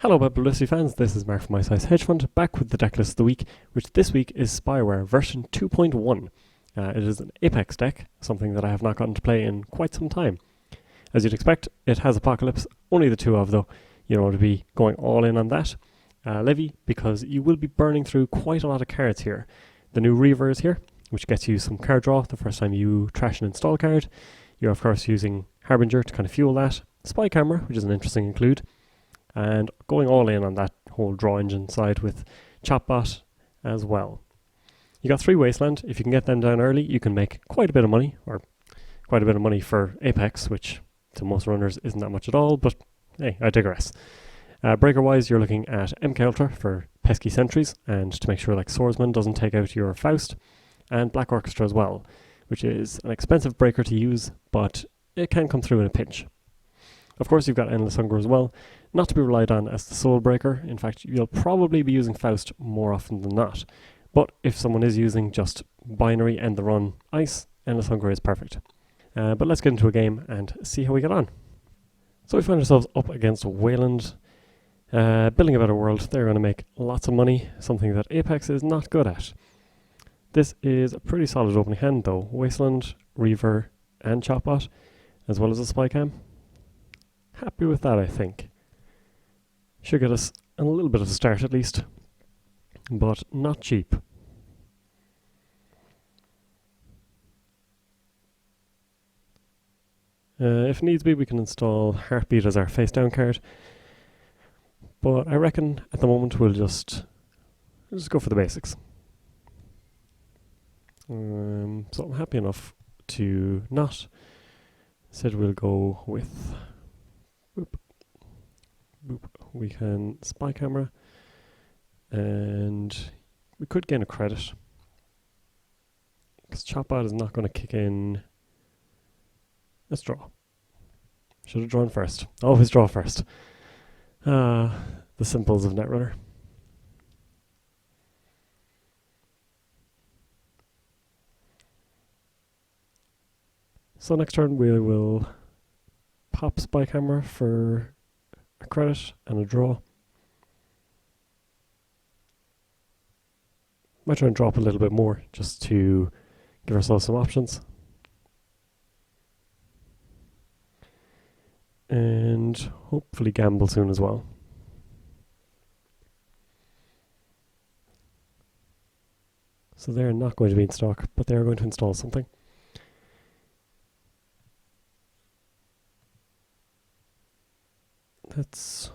Hello Publicity fans, this is Mark from My Size Hedge Fund, back with the Decklist of the week, which this week is Spyware version 2.1. It is an Apex deck, something that I have not gotten to play in quite some time. As you'd expect, it has Apocalypse, only the two of though. You don't want to be going all in on that. Levy, because you will be burning through quite a lot of cards here. The new Reaver is here, which gets you some card draw the first time you trash an install card. You're of course using Harbinger to kind of fuel that. Spy Camera, which is an interesting include. And going all in on that whole draw engine side with Chatbot as well. You got 3 Wasteland. If you can get them down early, you can make quite a bit of money, or quite a bit of money for Apex, which to most runners isn't that much at all, but hey, I digress. Breaker-wise, you're looking at MK Ultra for pesky sentries, and to make sure like Swordsman doesn't take out your Faust, and Black Orchestra as well, which is an expensive breaker to use, but it can come through in a pinch. Of course, you've got Endless Hunger as well, not to be relied on as the soul breaker. In fact, you'll probably be using Faust more often than not. But if someone is using just binary end the run ice, Endless Hunger is perfect. But let's get into a game and see how we get on. So we find ourselves up against Weyland, building a better world. They're going to make lots of money, something that Apex is not good at. This is a pretty solid opening hand though. Wasteland, Reaver and Chatbot, as well as a Spy Cam. Happy with that, I think. Should get us a little bit of a start at least, but not cheap. If needs be, we can install Heartbeat as our face down card, but I reckon at the moment we'll just go for the basics. So I'm happy enough to not. Said we'll go with boop. We can Spy Camera, and we could gain a credit because Chatbot is not going to kick in. Let's draw. Should have drawn first. Always draw first. The simples of Netrunner. So next turn we will pop Spy Camera for a credit and a draw. Might try and drop a little bit more just to give ourselves some options. And hopefully gamble soon as well. So they're not going to be in stock, but they are going to install something. Let's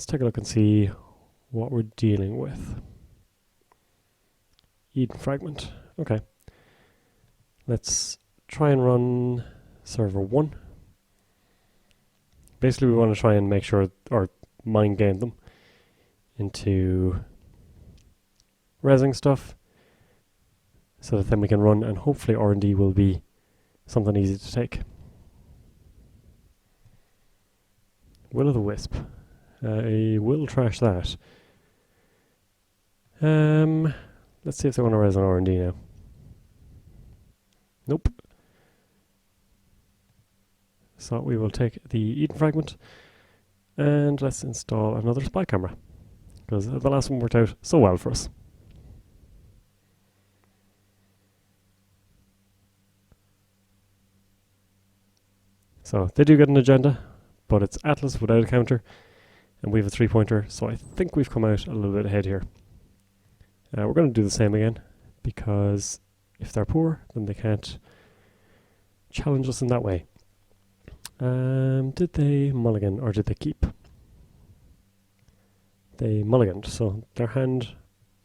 take a look and see what we're dealing with. Eden Fragment. Okay. Let's try and run server 1. Basically, we want to try and make sure, or mind game them into resing stuff, so that then we can run, and hopefully R&D will be something easy to take. Will o' the Wisp. I will trash that. Let's see if they want to res on R&D now. Nope. So we will take the Eden Fragment and let's install another Spy Camera, because the last one worked out so well for us. So they do get an agenda, but it's Atlas without a counter, and we have a 3-pointer, so I think we've come out a little bit ahead here. We're going to do the same again, because if they're poor, then they can't challenge us in that way. Did they mulligan, or did they keep? They mulliganed, so their hand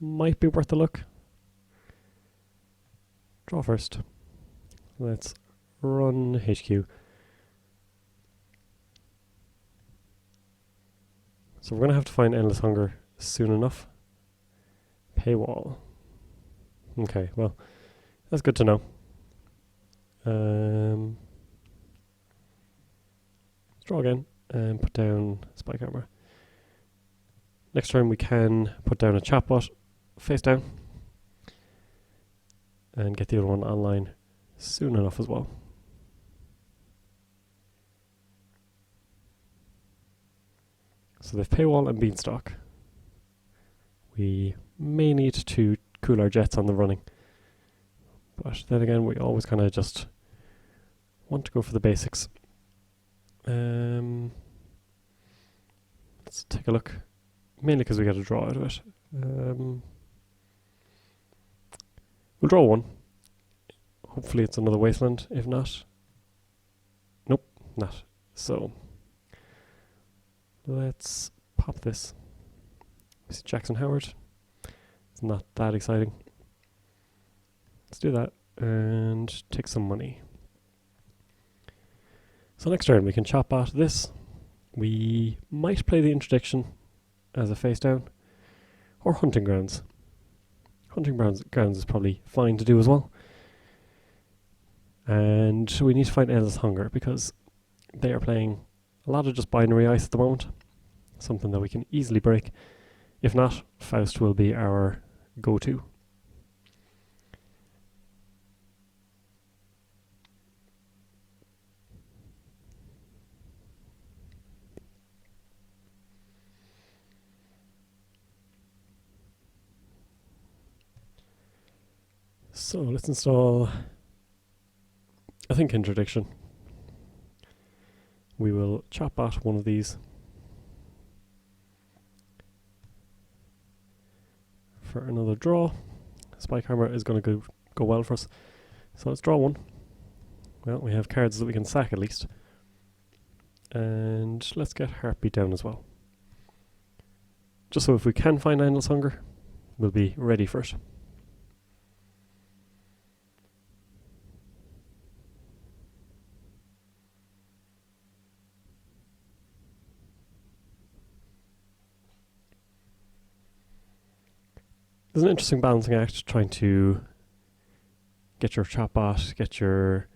might be worth a look. Draw first. Let's run HQ. So we're going to have to find Endless Hunger soon enough. Paywall. Okay, well, that's good to know. Let's draw again and put down Spy Camera. Next turn we can put down a Chatbot face down and get the other one online soon enough as well. So they've paywall and beanstalk. We may need to cool our jets on the running. But then again, we always kind of just want to go for the basics. Let's take a look. Mainly because we got a draw out of it. We'll draw one. Hopefully it's another Wasteland. If not, nope, not. So let's pop this. We see Jackson Howard. It's not that exciting. Let's do that and take some money. So next turn we can chop out this. We might play the interdiction as a face down, or hunting grounds. Hunting grounds is probably fine to do as well. And we need to find Endless Hunger because they are playing a lot of just binary ice at the moment. Something that we can easily break. If not, Faust will be our go-to. So let's install, I think, interdiction. We will chop out one of these for another draw. Spike Hammer is going to go well for us. So let's draw one. Well, we have cards that we can sack at least. And let's get Heartbeat down as well. Just so if we can find Endless Hunger, we'll be ready for it. There's an interesting balancing act trying to get your Chopbot, get your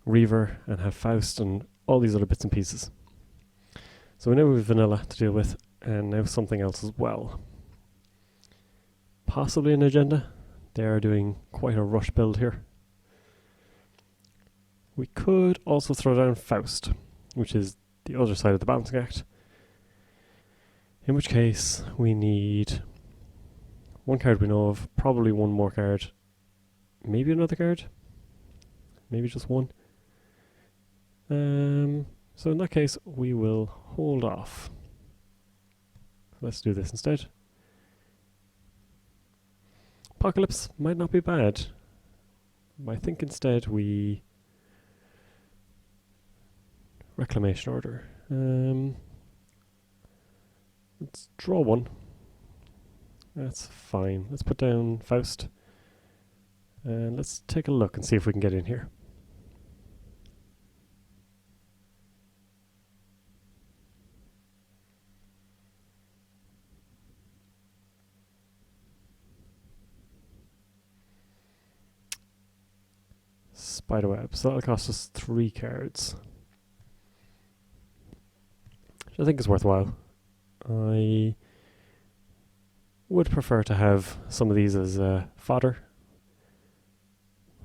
Reaver, and have Faust and all these other bits and pieces. So we know we have Vanilla to deal with, and now something else as well. Possibly an agenda. They are doing quite a rush build here. We could also throw down Faust, which is the other side of the balancing act. In which case we need one card we know of, probably one more card, maybe another card, maybe just one. So in that case, we will hold off. Let's do this instead. Apocalypse might not be bad. I think instead we Reclamation Order. Let's draw one. That's fine. Let's put down Faust. And let's take a look and see if we can get in here. Spiderweb. So that'll cost us 3 cards. Which I think is worthwhile. I would prefer to have some of these as fodder.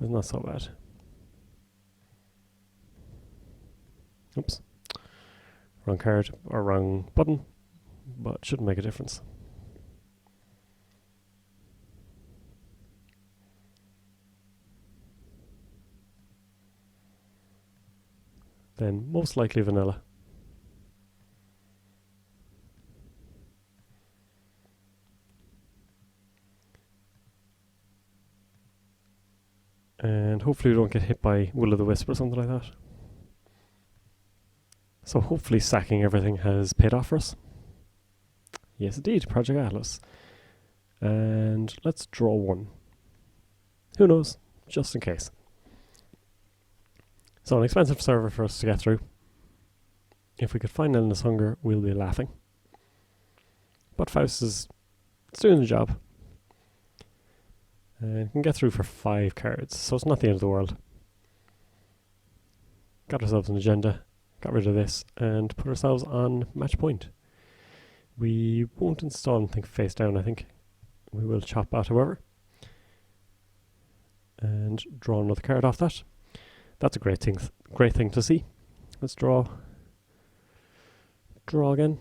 It's not so bad. Oops. Wrong card or wrong button, but shouldn't make a difference. Then most likely vanilla. And hopefully we don't get hit by Will-o'-the-Wisp or something like that. So hopefully sacking everything has paid off for us. Yes indeed, Project Atlas. And let's draw one. Who knows, just in case. So an expensive server for us to get through. If we could find Endless Hunger, we'll be laughing. But Faust is doing the job. And can get through for 5 cards, so it's not the end of the world. Got ourselves an agenda, got rid of this, and put ourselves on match point. We won't install anything face down, I think. We will chop out however. And draw another card off that. That's a great thing to see. Let's draw again.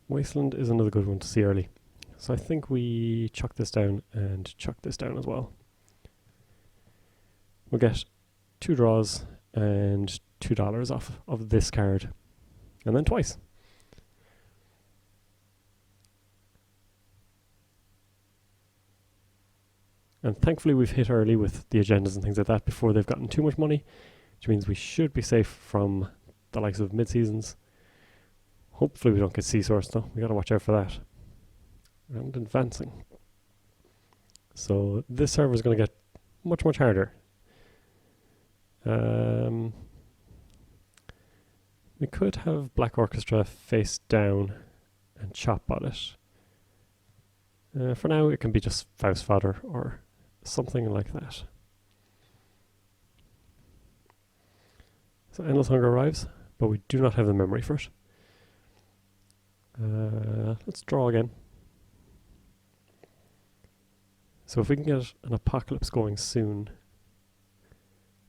Wasteland is another good one to see early. So I think we chuck this down and chuck this down as well. We'll get 2 draws and $2 off of this card. And then twice. And thankfully we've hit early with the agendas and things like that before they've gotten too much money, which means we should be safe from the likes of mid-seasons. Hopefully we don't get C-source though, we gotta watch out for that. And advancing. So this server is going to get much, much harder. We could have Black Orchestra face down and chop on it. For now it can be just Faust fodder or something like that. So Endless Hunger arrives, but we do not have the memory for it. Let's draw again. So if we can get an apocalypse going soon,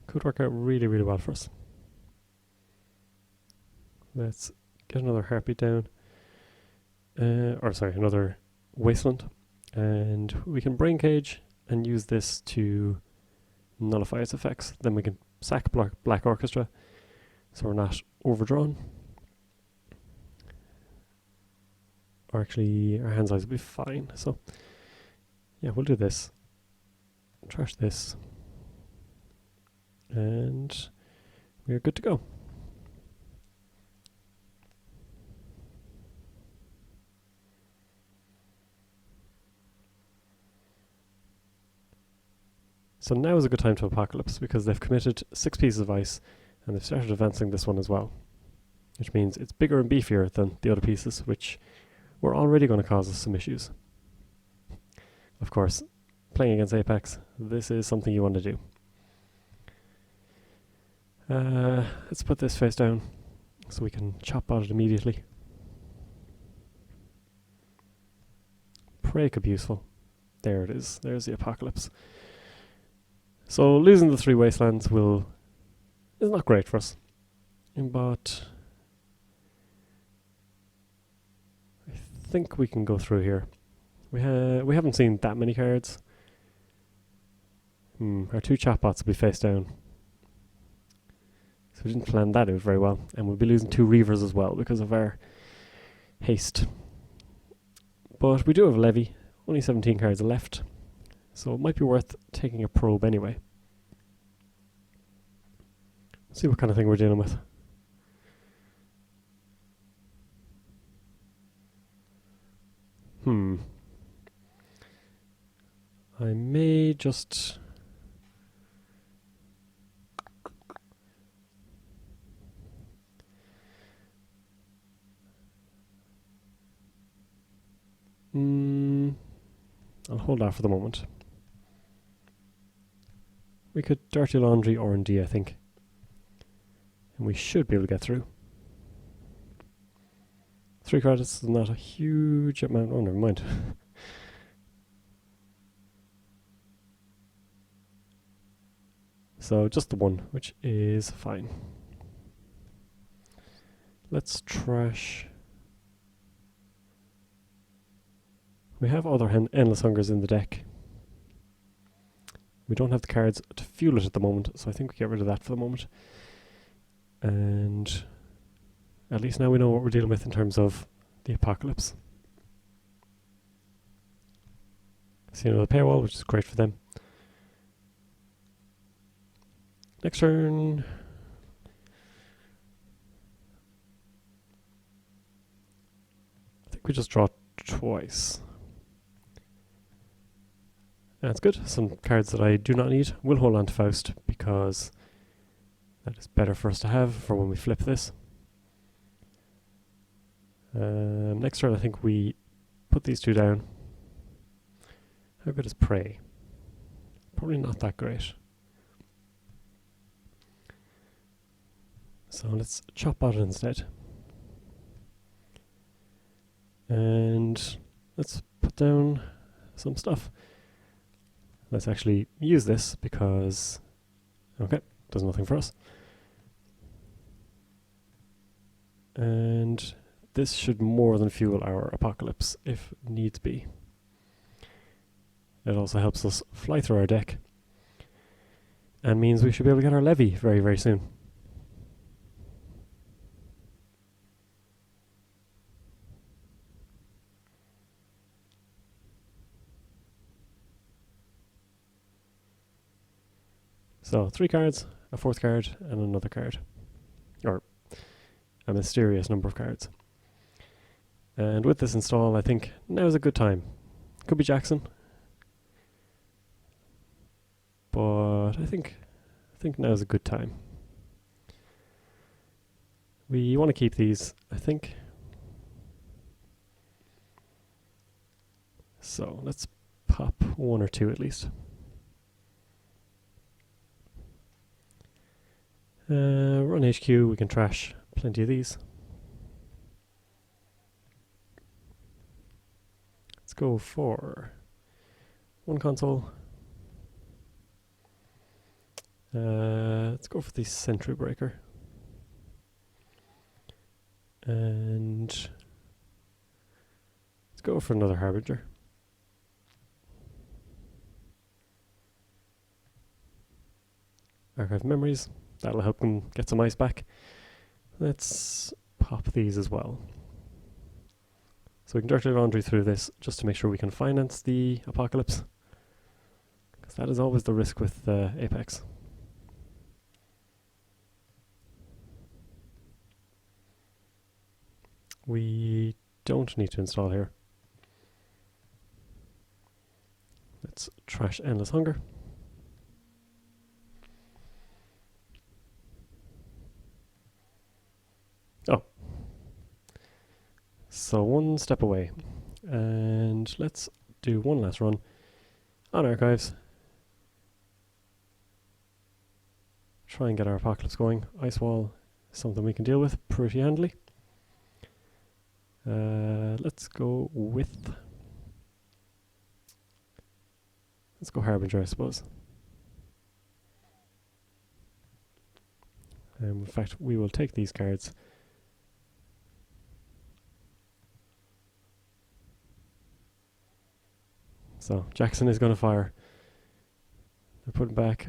could work out really, really well for us. Let's get another heartbeat down. Another Wasteland. And we can Brain Cage and use this to nullify its effects. Then we can sack Black Orchestra, so we're not overdrawn. Or actually, our hand size will be fine. So, yeah, we'll do this. Trash this. And we're good to go. So now is a good time to Apocalypse because they've committed 6 pieces of ice and they've started advancing this one as well. Which means it's bigger and beefier than the other pieces, which were already going to cause us some issues. Of course, playing against Apex, this is something you want to do. Let's put this face down so we can chop at it immediately. Prey could be useful. There it is. There's the Apocalypse. So losing the 3 Wastelands is not great for us. But I think we can go through here. We haven't seen that many cards. Our 2 chatbots will be face down. So we didn't plan that out very well. And we'll be losing 2 Reavers as well because of our haste. But we do have a levy. Only 17 cards left. So it might be worth taking a probe anyway. See what kind of thing we're dealing with. I may just... I'll hold off for the moment. We could Dirty Laundry R&D, I think. And we should be able to get through. 3 credits is not a huge amount. Oh, never mind. So just the 1, which is fine. Let's trash. We have other Endless Hungers in the deck. We don't have the cards to fuel it at the moment, so I think we get rid of that for the moment. And at least now we know what we're dealing with in terms of the Apocalypse. See another paywall, which is great for them. Next turn. I think we just draw twice. That's good. Some cards that I do not need. We'll hold on to Faust because that is better for us to have for when we flip this. Next turn I think we put these 2 down. How good is Prey? Probably not that great. So let's chop out it instead. And let's put down some stuff. Let's actually use this because, okay, does nothing for us. And this should more than fuel our apocalypse if needs be. It also helps us fly through our deck and means we should be able to get our levy very, very soon. So 3 cards, a 4th card, and another card. Or a mysterious number of cards. And with this install, I think now's a good time. Could be Jackson. But I think now's a good time. We want to keep these, I think. So let's pop 1 or 2 at least. Run HQ, we can trash plenty of these. Let's go for 1 console. Let's go for the Sentry Breaker. And let's go for another Harbinger. Archive Memories. That'll help them get some ice back. Let's pop these as well. So we can dirty laundry through this just to make sure we can finance the apocalypse. Because that is always the risk with Apex. We don't need to install here. Let's trash Endless Hunger. Oh. So 1 step away. And let's do 1 last run on archives. Try and get our apocalypse going. Ice Wall is something we can deal with pretty handily. Let's go with... Let's go Harbinger, I suppose. In fact, we will take these cards. So, Jackson is going to fire. They're putting back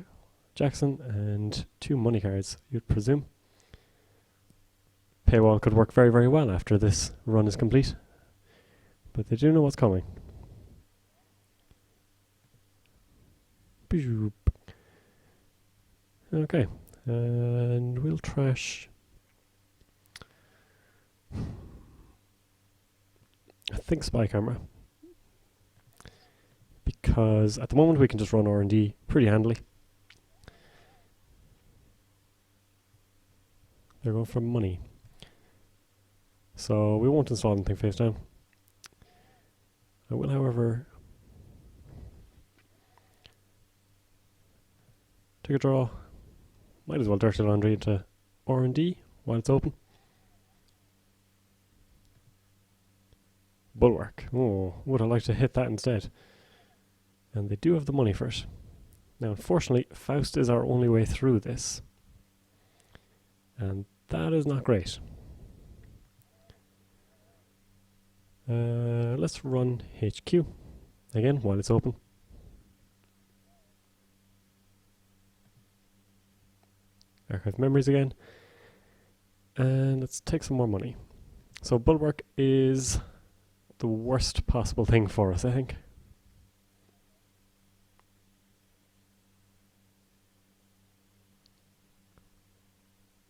Jackson and 2 money cards, you'd presume. Paywall could work very, very well after this run is complete. But they do know what's coming. Okay. And we'll trash... I think Spy Camera. Because at the moment we can just run R&D pretty handily. They're going for money. So we won't install anything face down. I will, however, take a draw. Might as well dirty laundry into R&D while it's open. Bulwark. Oh, would I like to hit that instead. And they do have the money for it. Now, unfortunately, Faust is our only way through this. And that is not great. Let's run HQ again while it's open. Archive Memories again. And let's take some more money. So Bulwark is the worst possible thing for us, I think.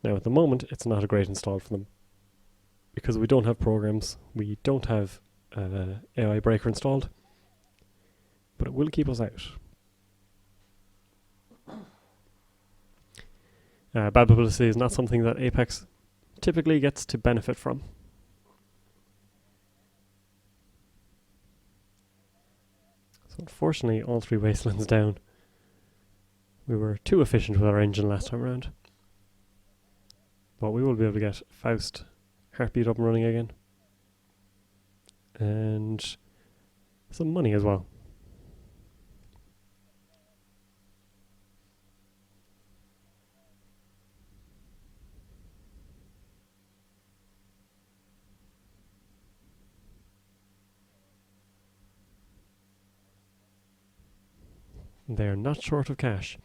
Now at the moment, it's not a great install for them. Because we don't have programs, we don't have AI Breaker installed. But it will keep us out. Bad publicity is not something that Apex typically gets to benefit from. So unfortunately, all 3 Wastelands down. We were too efficient with our engine last time around. But we will be able to get Faust Heartbeat up and running again. And some money as well. They are not short of cash.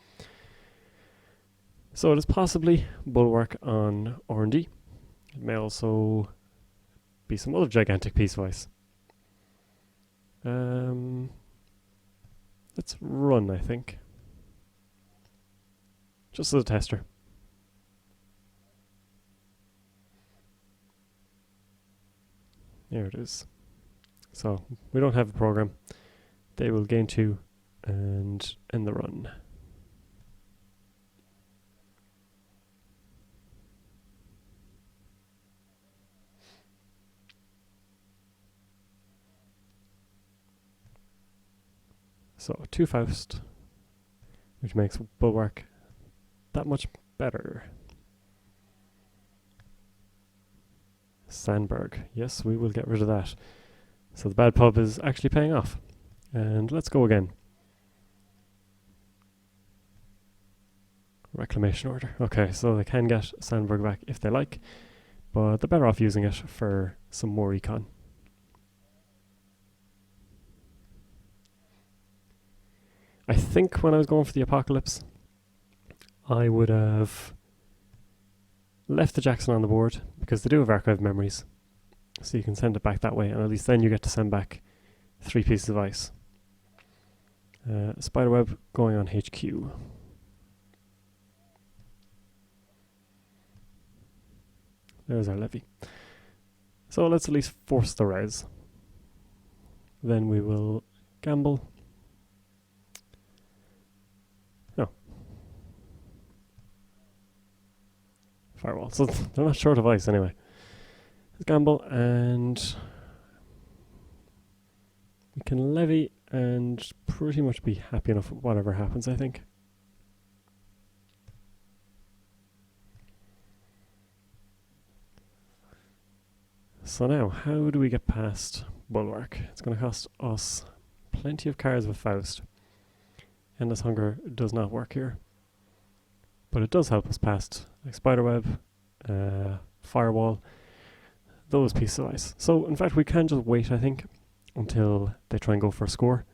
So it is possibly bulwark on R&D. It may also be some other gigantic piece of ice. Let's run, I think. Just as a tester. There it is. So we don't have a program. They will gain 2 and end the run. So 2 Faust, which makes bulwark that much better. Sandberg. Yes, we will get rid of that. So the bad pub is actually paying off. And let's go again. Reclamation order. Okay, so they can get Sandberg back if they like, but they're better off using it for some more econ. I think when I was going for the apocalypse, I would have left the Jackson on the board because they do have archive memories, so you can send it back that way, and at least then you get to send back 3 pieces of ice. Spiderweb going on HQ. There's our levy. So let's at least force the res. Then we will gamble. No. Firewall. So they're not short of ice anyway. Let's gamble and we can levy and pretty much be happy enough with whatever happens, I think. So now, how do we get past Bulwark? It's going to cost us plenty of cards with Faust. Endless Hunger does not work here. But it does help us past like Spiderweb, Firewall, those pieces of ice. So in fact we can just wait, I think, until they try and go for a score.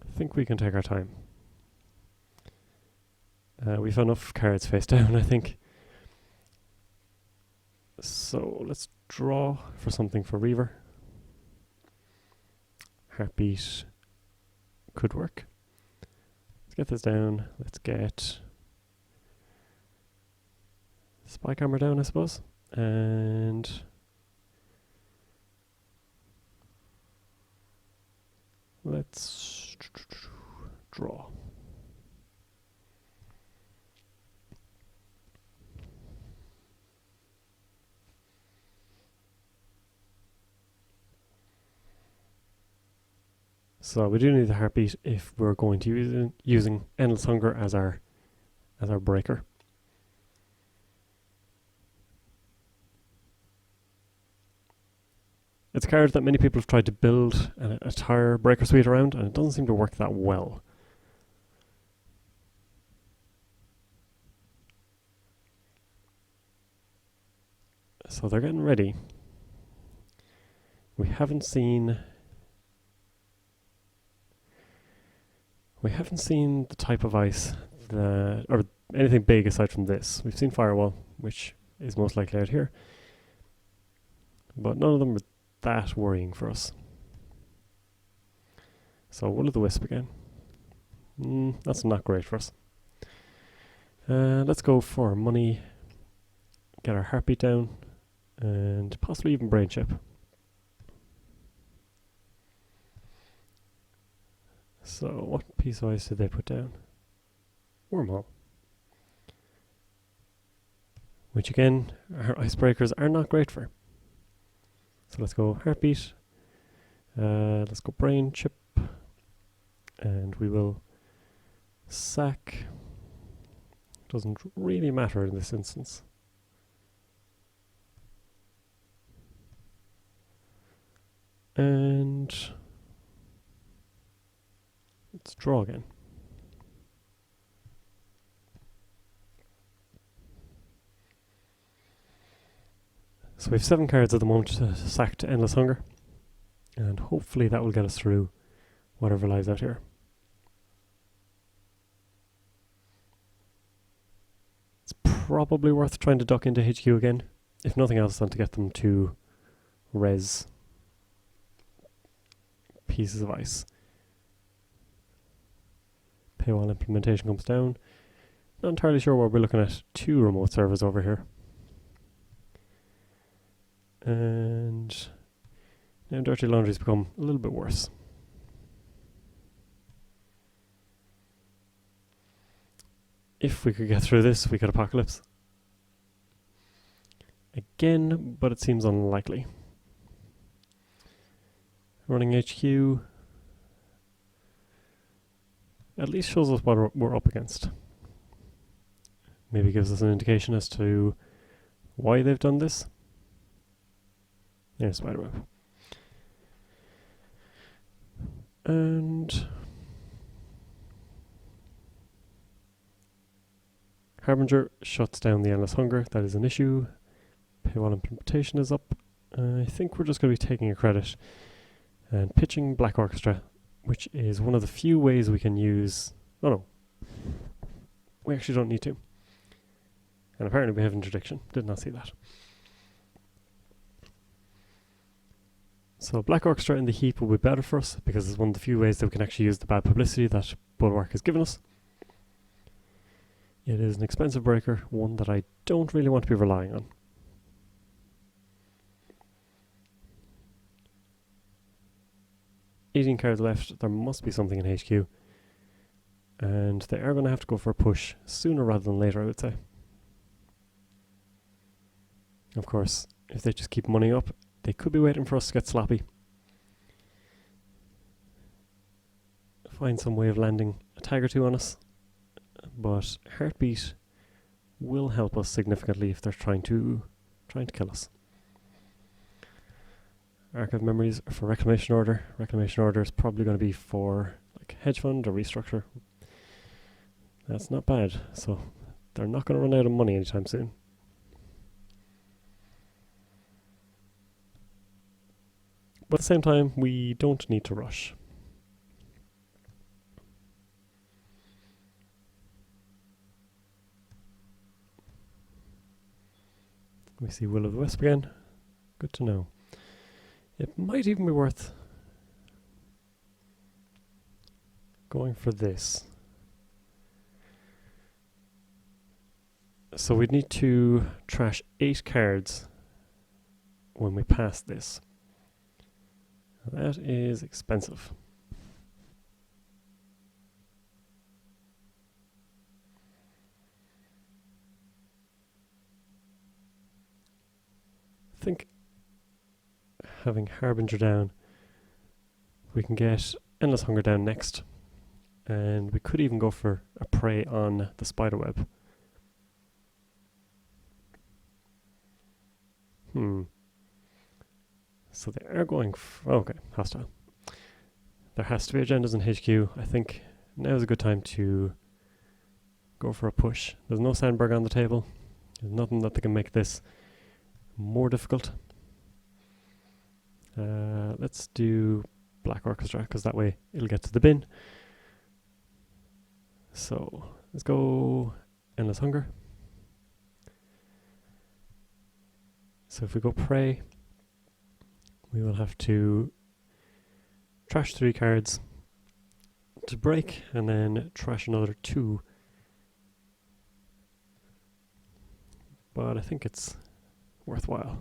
I think we can take our time. We've enough cards face down, I think. So let's draw for something for Reaver. Heartbeat could work. Let's get this down. Let's get Spike Armor down, I suppose. And let's draw. So we do need the Heartbeat if we're going to use using Endless Hunger as our breaker. It's a card that many people have tried to build an entire breaker suite around, and it doesn't seem to work that well. So they're getting ready. We haven't seen the type of ice that, or anything big aside from this. We've seen Firewall, which is most likely out here, but none of them are that worrying for us. So Will of the Wisp again. That's not great for us. Let's go for money, get our Heartbeat down, and possibly even Brain Chip. So what piece of ice did they put down? Wormhole. Which again, our icebreakers are not great for. So let's go Heartbeat. Let's go Brain Chip. And we will sack. Doesn't really matter in this instance. And let's draw again. So we have 7 cards at the moment to sack to Endless Hunger, and hopefully that will get us through whatever lies out here. It's probably worth trying to duck into HQ again, if nothing else than to get them to res pieces of ice. Paywall implementation comes down. Not entirely sure why we're looking at 2 remote servers over here. And now Dirty Laundry's become a little bit worse. If we could get through this, we could Apocalypse again, but it seems unlikely. Running HQ at least shows us what we're up against. Maybe gives us an indication as to why they've done this. There's Spiderweb. And Harbinger shuts down the Endless Hunger. That is an issue. Paywall implementation is up. I think we're just going to be taking a credit and pitching Black Orchestra, which is one of the few ways we can use... Oh no. We actually don't need to. And apparently we have interdiction. Did not see that. So Black Orchestra in the heap will be better for us, because it's one of the few ways that we can actually use the bad publicity that Bulwark has given us. It is an expensive breaker, one that I don't really want to be relying on. $18 cards left. There must be something in HQ. And they are going to have to go for a push sooner rather than later, I would say. Of course, if they just keep money up, they could be waiting for us to get sloppy. Find some way of landing a tag or 2 on us. But Heartbeat will help us significantly if they're trying to kill us. Archive memories are for Reclamation Order. Reclamation Order is probably going to be for like hedge fund or restructure. That's not bad. So they're not going to run out of money anytime soon. But at the same time, we don't need to rush. We see Will of the Wisp again. Good to know. It might even be worth going for this. So we'd need to trash 8 cards when we pass this. That is expensive. I think having Harbinger down, we can get Endless Hunger down next, and we could even go for a prey on the Spiderweb. So they are going okay, hostile. There has to be agendas in HQ. I think now is a good time to go for a push. There's no Sandberg on the table. There's nothing that they can make this more difficult. Let's do Black Orchestra, because that way it'll get to the bin. So let's go Endless Hunger. So if we go Prey, we will have to trash 3 cards to break, and then trash another 2. But I think it's worthwhile.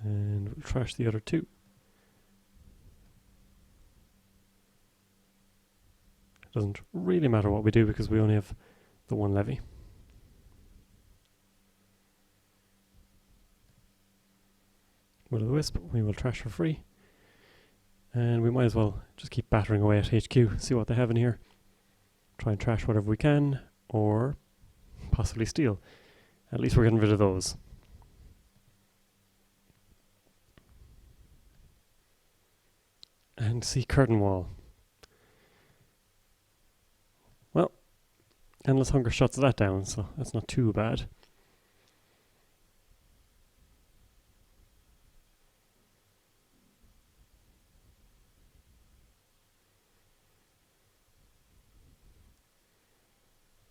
And we'll trash the other 2. It doesn't really matter what we do because we only have the 1 levy. Will of the Wisp, we will trash for free. And we might as well just keep battering away at HQ, see what they have in here. Try and trash whatever we can, or possibly steal. At least we're getting rid of those. And see, curtain wall. Well, endless hunger shuts that down, so that's not too bad.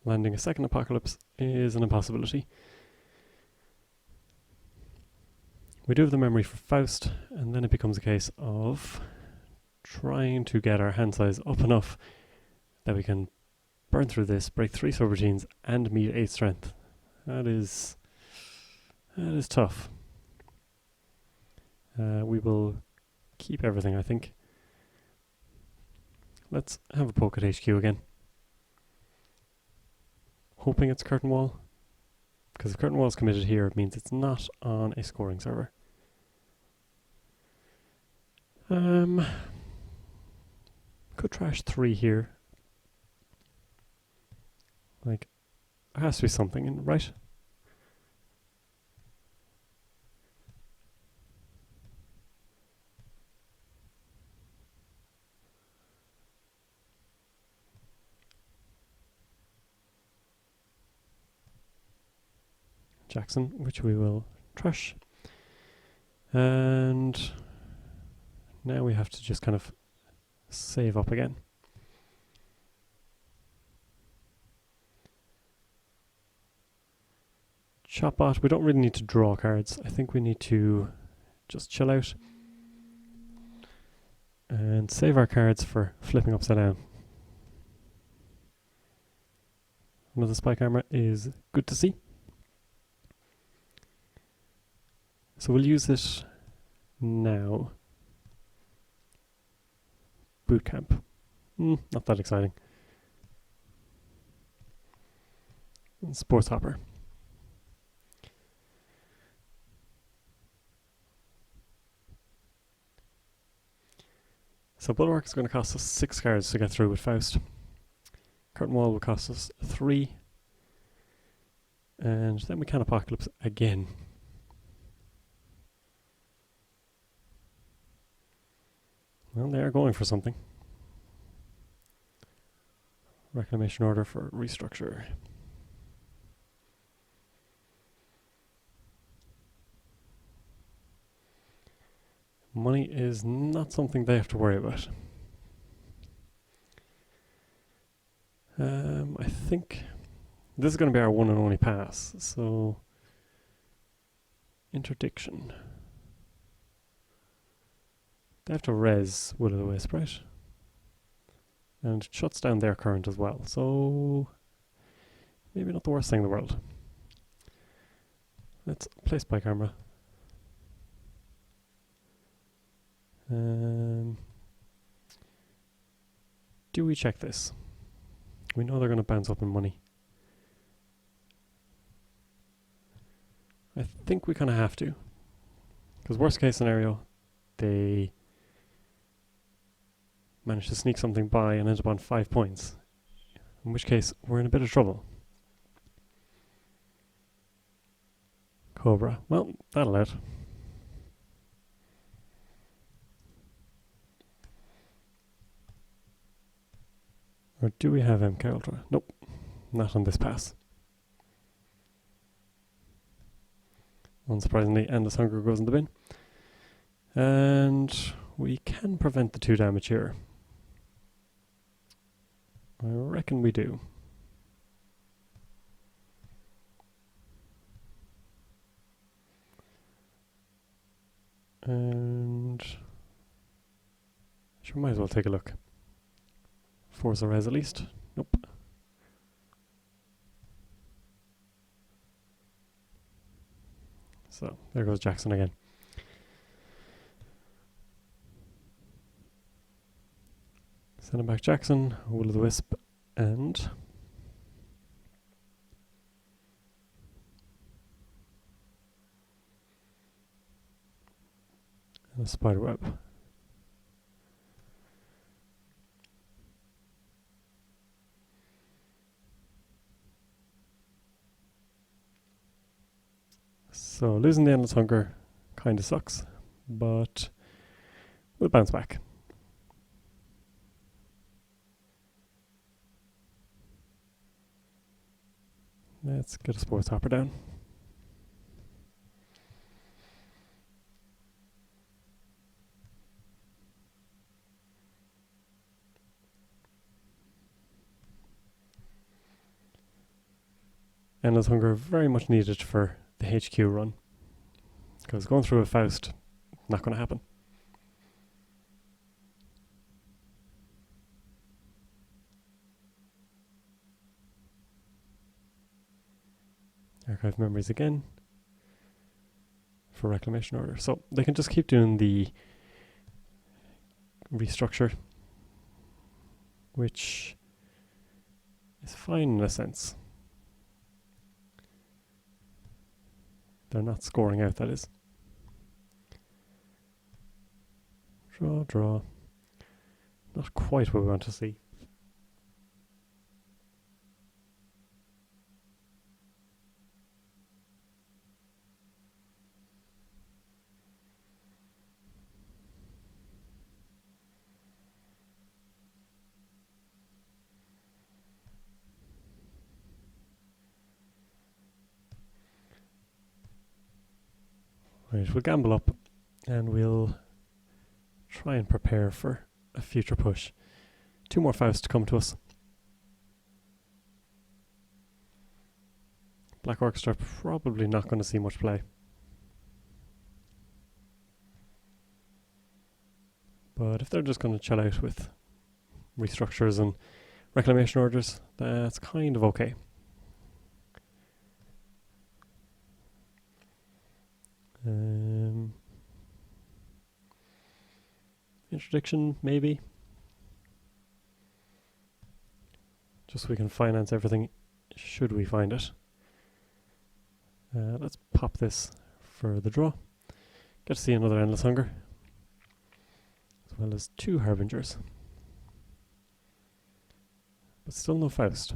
Landing a second apocalypse is an impossibility. We do have the memory for Faust, and then it becomes a case of trying to get our hand size up enough that we can burn through this, break 3 subroutines, and meet 8 strength. That is tough. We will keep everything, I think. Let's have a poke at HQ again. Hoping it's curtain wall, because if curtain wall is committed here, it means it's not on a scoring server. Could trash 3 here. Like, there has to be something in, right? Jackson, which we will trash. And now we have to just kind of save up again. Chopbot, we don't really need to draw cards. I think we need to just chill out and save our cards for flipping upside down. Another spy camera is good to see. So we'll use it now. Boot camp. Not that exciting. And sports hopper. So Bulwark is going to cost us 6 cards to get through with Faust. Curtain Wall will cost us 3. And then we can Apocalypse again. Well, they are going for something. Reclamation order for restructure. Money is not something they have to worry about. I think this is going to be our one and only pass, so interdiction. They have to res Will of the Wisp, right? And it shuts down their current as well, so maybe not the worst thing in the world. Let's play spy camera. Do we check this? We know they're going to bounce up in money. I think we kind of have to. Because worst case scenario, they manage to sneak something by and end up on 5 points. In which case, we're in a bit of trouble. Cobra. Well, that'll out. Or do we have MK Ultra? Nope, not on this pass. Unsurprisingly, Endless Hunger goes in the bin. And we can prevent the 2 damage here. I reckon we do. And sure, might as well take a look. Force a res at least. Nope. So there goes Jackson again. Send him back Jackson, Will of the Wisp, and a Spiderweb. So losing the Endless Hunger kind of sucks, but we'll bounce back. Let's get a sports hopper down. Endless Hunger very much needed for the HQ run, because going through a Faust, not going to happen. Archive memories again for reclamation order. So they can just keep doing the restructure, which is fine in a sense. They're not scoring out, that is. Draw, draw. Not quite what we want to see. Right, we'll gamble up and we'll try and prepare for a future push. 2 more Fausts to come to us. Black Orchestra probably not going to see much play. But if they're just going to chill out with restructures and reclamation orders, that's kind of okay. Interdiction, maybe. Just so we can finance everything, should we find it. Let's pop this for the draw. Get to see another Endless Hunger, as well as 2 Harbingers. But still no Faust.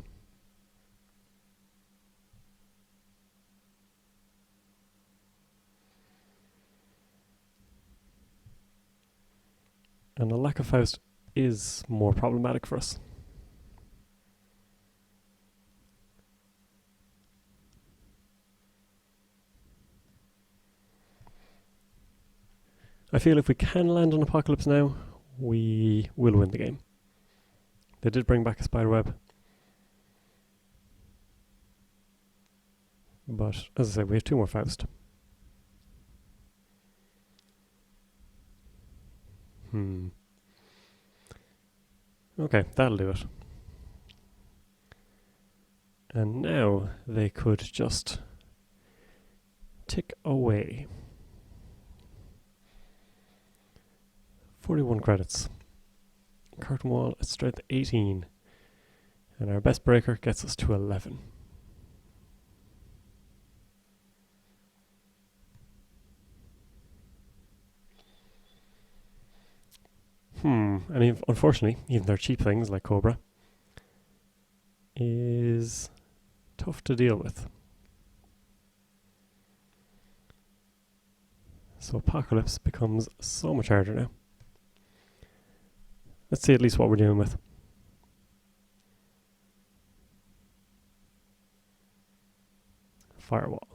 And a lack of Faust is more problematic for us. I feel if we can land on Apocalypse now, we will win the game. They did bring back a spiderweb. But, as I said, we have 2 more Faust. Okay, that'll do it. And now they could just tick away. 41 credits. Curtain wall at strength 18. And our best breaker gets us to 11. And unfortunately, even their cheap things like Cobra is tough to deal with. So Apocalypse becomes so much harder now. Let's see at least what we're dealing with. Firewall,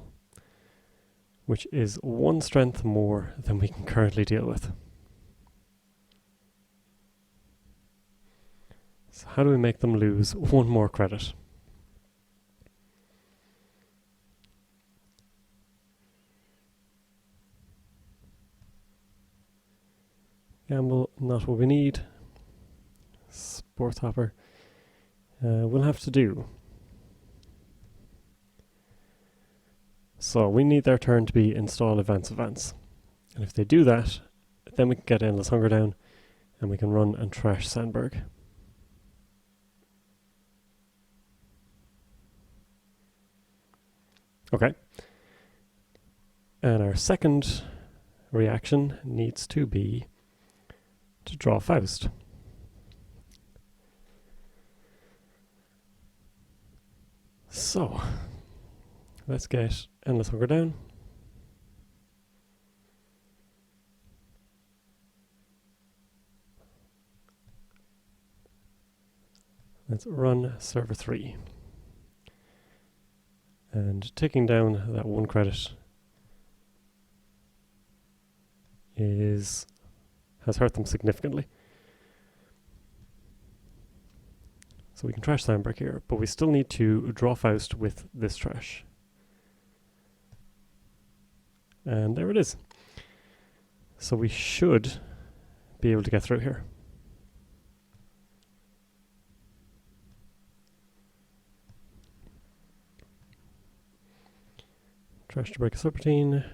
which is 1 strength more than we can currently deal with. So how do we make them lose 1 more credit? Gamble, not what we need. Sports hopper. We'll have to do. So we need their turn to be install advance. And if they do that, then we can get Endless Hunger down and we can run and trash Sandberg. Okay. And our second reaction needs to be to draw Faust. So, let's get Endless Hunger down. Let's run server 3. And taking down that 1 credit has hurt them significantly. So we can trash Soundbreak here, but we still need to draw Faust with this trash. And there it is. So we should be able to get through here. Trash to break a subroutine.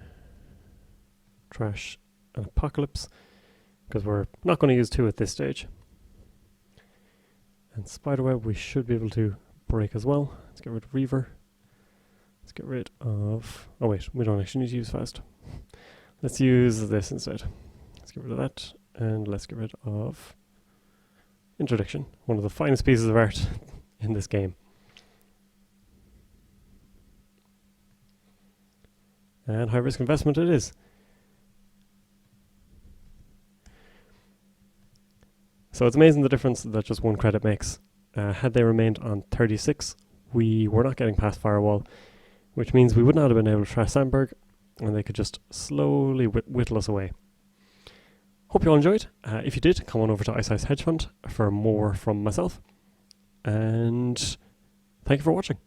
Trash an apocalypse, because we're not going to use 2 at this stage. And spiderweb we should be able to break as well. Let's get rid of Reaver. Let's get rid of... oh wait, we don't actually need to use Faust. Let's use this instead. Let's get rid of that, and let's get rid of Interdiction, one of the finest pieces of art in this game. And high risk investment it is. So it's amazing the difference that just 1 credit makes. Had they remained on 36, we were not getting past Firewall, which means we would not have been able to trash Sandberg, and they could just slowly whittle us away. Hope you all enjoyed. If you did, come on over to Ice Ice Hedge Fund for more from myself. And thank you for watching.